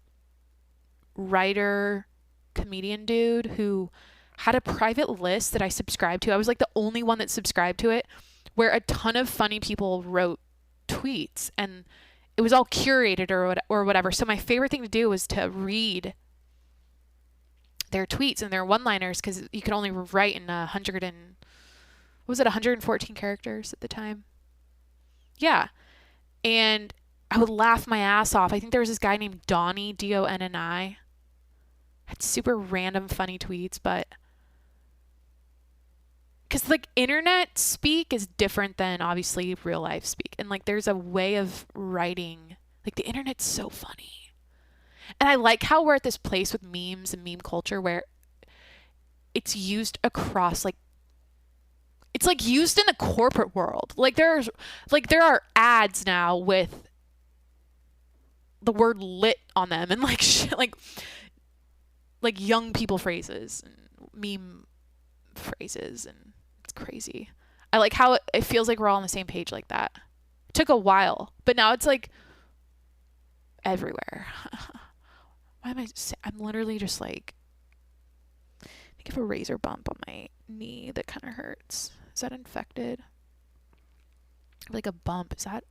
writer comedian dude who had a private list that I subscribed to. I was like the only one that subscribed to it, where a ton of funny people wrote tweets, and it was all curated or whatever. So my favorite thing to do was to read their tweets and their one-liners, because you could only write in 114 characters at the time? Yeah. And I would laugh my ass off. I think there was this guy named Donnie, Donni. Had super random funny tweets, but because like internet speak is different than obviously real life speak, and like there's a way of writing, like the internet's so funny. And I like how we're at this place with memes and meme culture where it's used across, like, it's like used in the corporate world. Like there are ads now with the word lit on them, and like shit, like young people phrases and meme phrases, and it's crazy. I like how it feels like we're all on the same page like that. It took a while, but now it's like everywhere. I'm literally just like, I think I have a razor bump on my knee that kind of hurts. Is that infected? Like a bump. Is that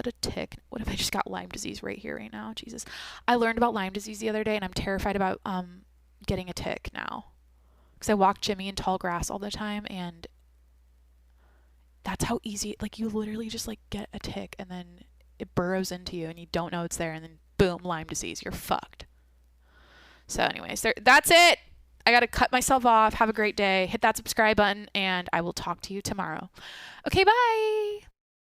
a tick? What if I just got Lyme disease right here, right now? Jesus. I learned about Lyme disease the other day, and I'm terrified about getting a tick now. Because I walk Jimmy in tall grass all the time, and that's how easy, like, you literally just, like, get a tick, and then it burrows into you, and you don't know it's there, and then boom, Lyme disease. You're fucked. So anyways, that's it. I got to cut myself off. Have a great day. Hit that subscribe button, and I will talk to you tomorrow. Okay, bye.